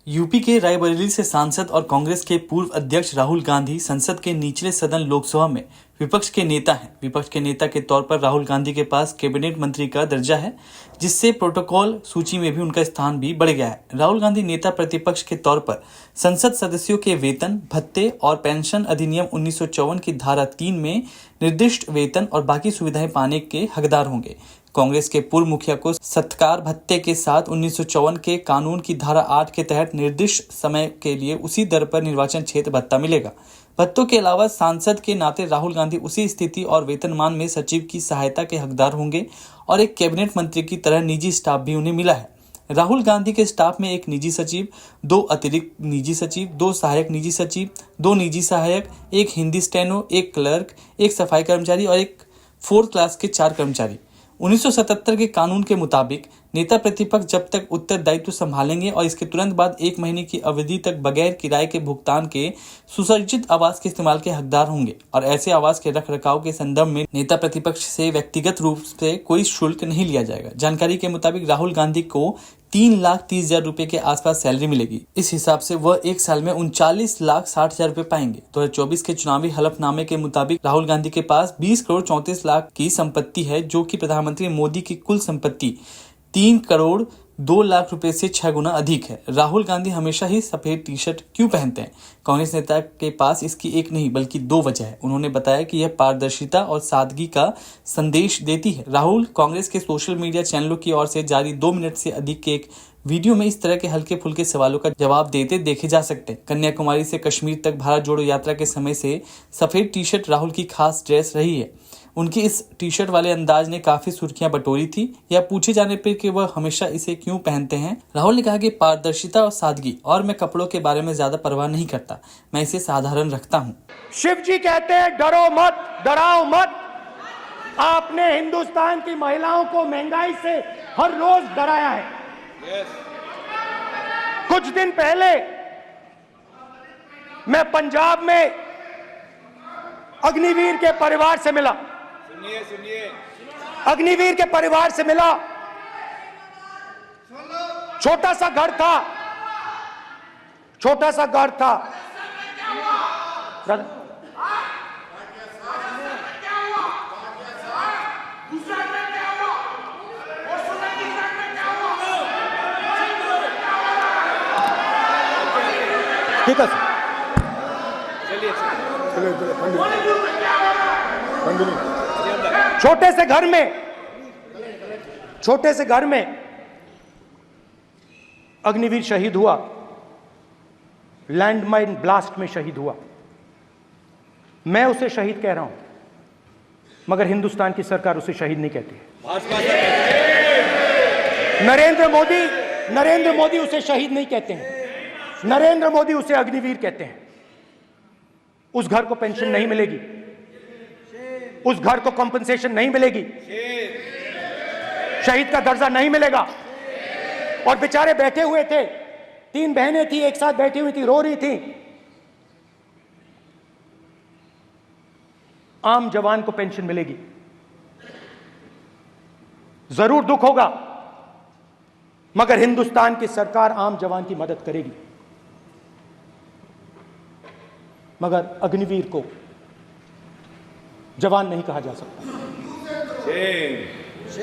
UP के रायबरेली से सांसद और कांग्रेस के पूर्व अध्यक्ष राहुल गांधी संसद के निचले सदन लोकसभा में विपक्ष के नेता हैं। विपक्ष के नेता के तौर पर राहुल गांधी के पास कैबिनेट मंत्री का दर्जा है, जिससे प्रोटोकॉल सूची में भी उनका स्थान भी बढ़ गया है। राहुल गांधी नेता प्रतिपक्ष के तौर पर संसद सदस्यों के वेतन, भत्ते और पेंशन अधिनियम 1954 की धारा 3 में निर्दिष्ट वेतन और बाकी सुविधाएं पाने के हकदार होंगे। कांग्रेस के पूर्व मुखिया को सत्कार भत्ते के साथ 1954 के कानून की धारा 8 के तहत निर्दिष्ट समय के लिए उसी दर पर निर्वाचन क्षेत्र भत्ता मिलेगा। भत्तों के अलावा सांसद के नाते राहुल गांधी उसी स्थिति और वेतनमान में सचिव की सहायता के हकदार होंगे और एक कैबिनेट मंत्री की तरह निजी स्टाफ भी उन्हें मिला है। राहुल गांधी के स्टाफ में एक निजी सचिव, 2 अतिरिक्त निजी सचिव, 2 सहायक निजी सचिव, 2 निजी सहायक, एक हिंदी स्टेनो, एक क्लर्क, एक सफाई कर्मचारी और एक 4th क्लास के 4 कर्मचारी। 1977 के कानून के मुताबिक नेता प्रतिपक्ष जब तक उत्तरदायित्व संभालेंगे और इसके तुरंत बाद 1 महीने की अवधि तक बगैर किराए के भुगतान के सुसज्जित आवास के इस्तेमाल के हकदार होंगे और ऐसे आवास के रखरखाव के संदर्भ में नेता प्रतिपक्ष से व्यक्तिगत रूप से कोई शुल्क नहीं लिया जाएगा। जानकारी के मुताबिक राहुल गांधी को 3,30,000 रुपए के आसपास सैलरी मिलेगी। इस हिसाब से वह एक साल में 39,60,000 रुपए पाएंगे। 2024 के चुनावी हलफनामे के मुताबिक राहुल गांधी के पास 20 करोड़ 34 लाख की संपत्ति है, जो कि प्रधानमंत्री मोदी की कुल संपत्ति 3 करोड़ 2 लाख रुपए से 6 गुना अधिक है। राहुल गांधी हमेशा ही सफेद टी शर्ट क्यों पहनते हैं? कांग्रेस नेता के पास इसकी एक नहीं बल्कि 2 वजह है। उन्होंने बताया कि यह पारदर्शिता और सादगी का संदेश देती है। राहुल कांग्रेस के सोशल मीडिया चैनलों की ओर से जारी 2 मिनट से अधिक के एक वीडियो में इस तरह के हल्के फुल्के सवालों का जवाब देते देखे जा सकते हैं। कन्याकुमारी से कश्मीर तक भारत जोड़ो यात्रा के समय से सफेद टी शर्ट राहुल की खास ड्रेस रही है। उनकी इस टी शर्ट वाले अंदाज ने काफी सुर्खियां बटोरी थी। या पूछे जाने पर कि वह हमेशा इसे क्यों पहनते हैं, राहुल ने कहा कि पारदर्शिता और सादगी, और मैं कपड़ों के बारे में ज्यादा परवाह नहीं करता, मैं इसे साधारण रखता हूँ। शिव जी कहते हैं डरो मत, डराओ मत। आपने हिंदुस्तान की महिलाओं को महंगाई से हर रोज डराया है। कुछ दिन पहले मैं पंजाब में अग्निवीर के परिवार से मिला। सुनिए अग्निवीर के परिवार से मिला। छोटा सा घर था। ठीक है छोटे से घर में अग्निवीर शहीद हुआ, लैंडमाइन ब्लास्ट में शहीद हुआ। मैं उसे शहीद कह रहा हूं, मगर हिंदुस्तान की सरकार उसे शहीद नहीं कहती। नरेंद्र मोदी उसे शहीद नहीं कहते हैं। नरेंद्र मोदी उसे अग्निवीर कहते हैं। उस घर को पेंशन नहीं मिलेगी, उस घर को कंपनसेशन नहीं मिलेगी, शहीद का दर्जा नहीं मिलेगा। और बेचारे बैठे हुए थे, 3 बहनें थी, एक साथ बैठी हुई थी, रो रही थी। आम जवान को पेंशन मिलेगी, जरूर दुख होगा, मगर हिंदुस्तान की सरकार आम जवान की मदद करेगी। मगर अग्निवीर को जवान नहीं कहा जा सकता।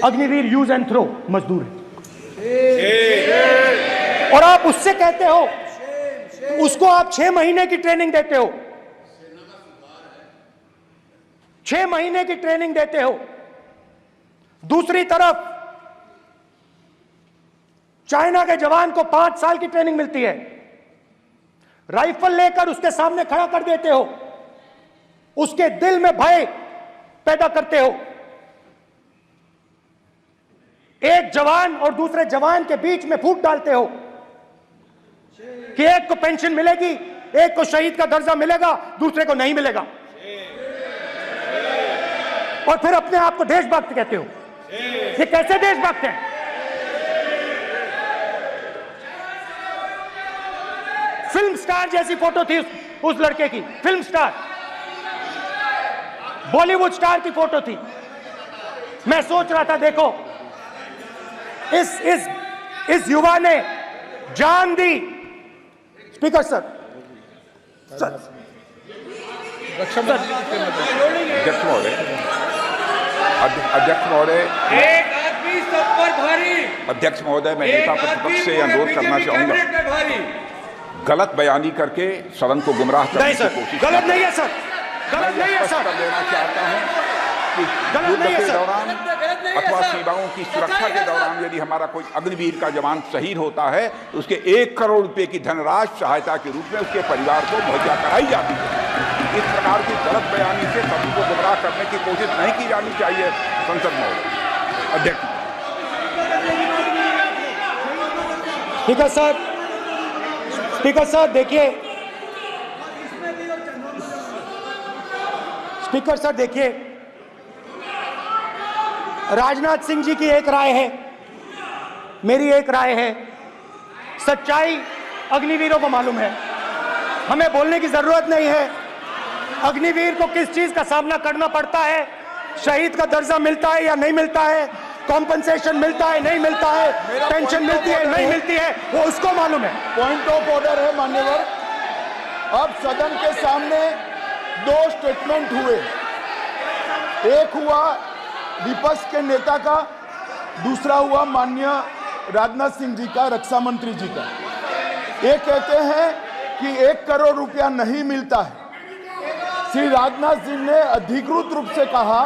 अग्निवीर यूज एंड थ्रो मजदूर है। और आप उससे कहते हो, उसको आप 6 महीने की ट्रेनिंग देते हो, 6 महीने की ट्रेनिंग देते हो। दूसरी तरफ चाइना के जवान को 5 साल की ट्रेनिंग मिलती है। राइफल लेकर उसके सामने खड़ा कर देते हो, उसके दिल में भय पैदा करते हो। एक जवान और दूसरे जवान के बीच में फूट डालते हो कि एक को पेंशन मिलेगी, एक को शहीद का दर्जा मिलेगा, दूसरे को नहीं मिलेगा। और फिर अपने आप को देशभक्त कहते हो। ये कैसे देशभक्त हैं? फिल्म स्टार जैसी फोटो थी उस लड़के की, फिल्म स्टार, बॉलीवुड स्टार की फोटो थी। मैं सोच रहा था, देखो इस युवा ने जान दी स्पीकर सर, अध्यक्ष महोदय, अध्यक्ष महोदय, एक आदमी सब पर भारी। अध्यक्ष महोदय, मैं नेता प्रतिपक्ष से अनुरोध करना चाहूंगा, गलत बयानी करके सदन को गुमराह करने नहीं की सर, कोशिश गलत नहीं है सर, गलत नहीं है स्पष्ट सर, कर देना चाहता हूं कि गलत युद्ध नहीं है के सर। दौरान अथवा सीमाओं की सुरक्षा के दौरान यदि हमारा कोई अग्निवीर का जवान शहीद होता है तो उसके 1 करोड़ रुपए की धनराशि सहायता के रूप में उसके परिवार को मुहैया कराई जाती है। इस प्रकार की गलत बयानी से सभी को गुमराह करने की कोशिश नहीं की जानी चाहिए। संसद महोदय, अध्यक्ष। स्पीकर सर, स्पीकर सर देखिए, स्पीकर सर देखिए, राजनाथ सिंह जी की एक राय है, मेरी एक राय है। सच्चाई अग्निवीरों को मालूम है, हमें बोलने की जरूरत नहीं है। अग्निवीर को किस चीज का सामना करना पड़ता है, शहीद का दर्जा मिलता है या नहीं मिलता है, कॉम्पनसेशन मिलता है नहीं मिलता है, पेंशन मिलती है नहीं मिलती है, वो उसको मालूम है। पॉइंट ऑफ ऑर्डर है मान्यवर। अब सदन के सामने 2 स्टेटमेंट हुए, एक हुआ विपक्ष के नेता का, दूसरा हुआ माननीय राजनाथ सिंह जी का, रक्षा मंत्री जी का। ये कहते हैं कि 1 करोड़ रुपया नहीं मिलता है। श्री राजनाथ सिंह ने अधिकृत रूप से कहा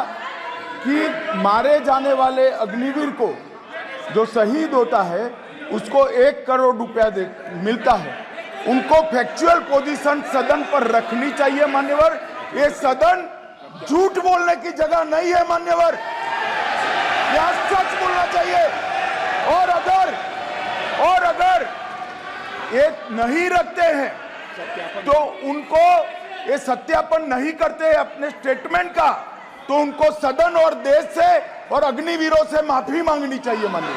कि मारे जाने वाले अग्निवीर को जो शहीद होता है उसको 1 करोड़ रुपया मिलता है। उनको फैक्चुअल पोजीशन सदन पर रखनी चाहिए मान्यवर। ये सदन झूठ बोलने की जगह नहीं है मान्यवर, यहाँ सच बोलना चाहिए। और अगर ये नहीं रखते हैं तो उनको ये सत्यापन नहीं करते अपने स्टेटमेंट का, तो उनको सदन और देश से और अग्निवीरों से माफी मांगनी चाहिए माननीय।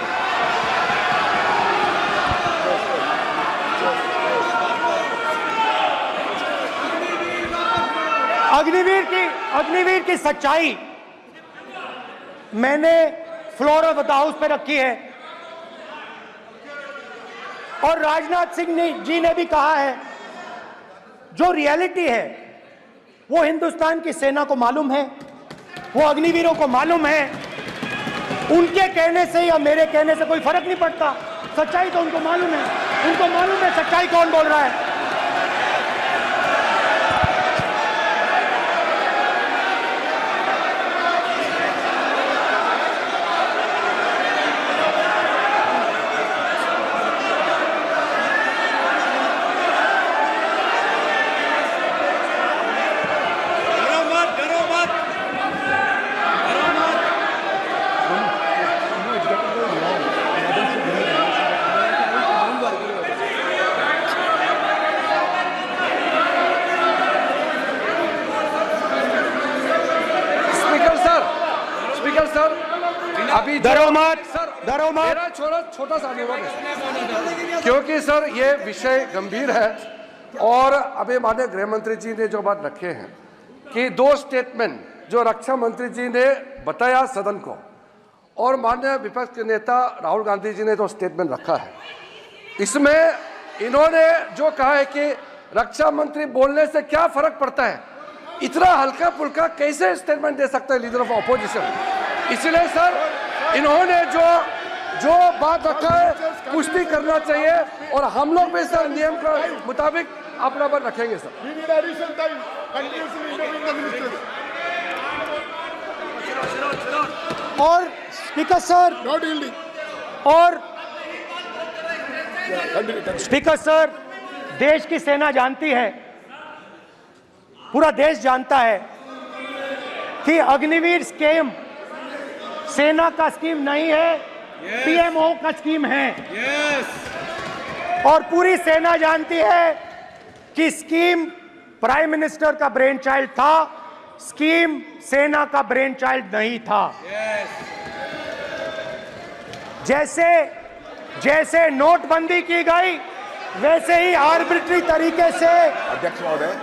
अग्निवीर की सच्चाई मैंने फ्लोर ऑफ द हाउस पे रखी है, और राजनाथ सिंह जी ने भी कहा है जो रियलिटी है वो हिंदुस्तान की सेना को मालूम है, वो अग्निवीरों को मालूम है। उनके कहने से या मेरे कहने से कोई फर्क नहीं पड़ता, सच्चाई तो उनको मालूम है, उनको मालूम है सच्चाई कौन बोल रहा है। अभी डरो मत, मेरा छोटा सा अनुरोध है, क्योंकि सर ये विषय गंभीर है और अभी माननीय गृह मंत्री जी ने जो बात रखे हैं कि 2 स्टेटमेंट जो रक्षा मंत्री जी ने बताया सदन को और माननीय विपक्ष के नेता राहुल गांधी जी ने जो स्टेटमेंट रखा है, इसमें इन्होंने जो कहा है कि रक्षा मंत्री बोलने से क्या फर्क पड़ता है, इतना हल्का फुल्का कैसे स्टेटमेंट दे सकता है लीडर ऑफ ऑपोजिशन। इसलिए सर इन्होंने जो बात रखा है पुष्टि करना चाहिए और हम लोग भी सर नियम के मुताबिक अपना बात रखेंगे सर। और स्पीकर सर, और स्पीकर सर, देश की सेना जानती है, पूरा देश जानता है कि अग्निवीर स्कीम सेना का स्कीम नहीं है, पीएमओ का स्कीम है। और पूरी सेना जानती है कि स्कीम प्राइम मिनिस्टर का ब्रेन चाइल्ड था, स्कीम सेना का ब्रेन चाइल्ड नहीं था। जैसे नोटबंदी की गई वैसे ही आर्बिट्री तरीके से। अध्यक्ष महोदय,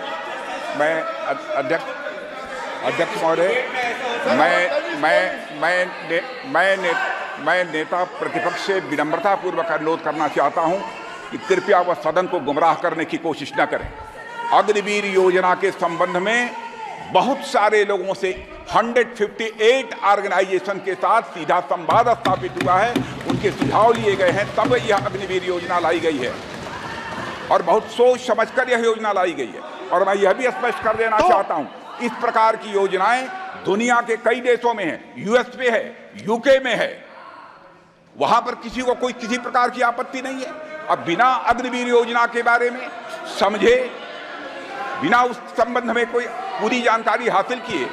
मैं नेता प्रतिपक्ष से विनम्रता पूर्वक अनुरोध करना चाहता हूं कि कृपया वह सदन को गुमराह करने की कोशिश न करें। अग्निवीर योजना के संबंध में बहुत सारे लोगों से 158 ऑर्गेनाइजेशन के साथ सीधा संवाद स्थापित हुआ है, उनके सुझाव लिए गए हैं, तब यह अग्निवीर योजना लाई गई है और बहुत सोच समझकर यह योजना लाई गई है। और मैं यह भी स्पष्ट कर देना चाहता हूं, इस प्रकार की योजनाएं दुनिया के कई देशों में है, यूएस में है, यूके में है, वहां पर किसी को कोई किसी प्रकार की आपत्ति नहीं है। अब बिना अग्निवीर योजना के बारे में समझे, बिना उस संबंध में कोई पूरी जानकारी हासिल किए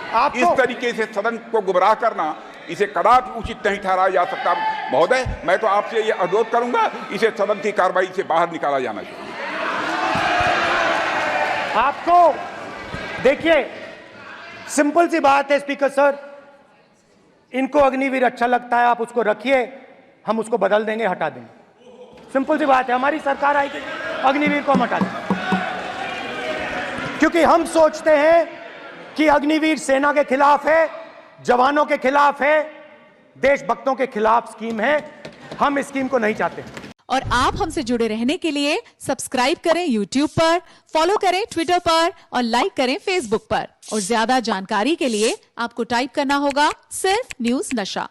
इस तरीके से सदन को गुमराह करना, इसे कदापि उचित नहीं ठहराया जा सकता। महोदय, मैं तो आपसे ये अनुरोध करूंगा, इसे सदन की कार्रवाई से बाहर निकाला जाना चाहिए। आपको देखिए, सिंपल सी बात है स्पीकर सर, इनको अग्निवीर अच्छा लगता है, आप उसको रखिए, हम उसको बदल देंगे, हटा देंगे। सिंपल सी बात है, हमारी सरकार आएगी, अग्निवीर को हम हटा देंगे, क्योंकि हम सोचते हैं कि अग्निवीर सेना के खिलाफ है, जवानों के खिलाफ है, देशभक्तों के खिलाफ स्कीम है। हम इस स्कीम को नहीं चाहते। और आप हमसे जुड़े रहने के लिए सब्सक्राइब करें YouTube पर, फॉलो करें Twitter पर और लाइक करें Facebook पर। और ज्यादा जानकारी के लिए आपको टाइप करना होगा सिर्फ न्यूज़ नशा।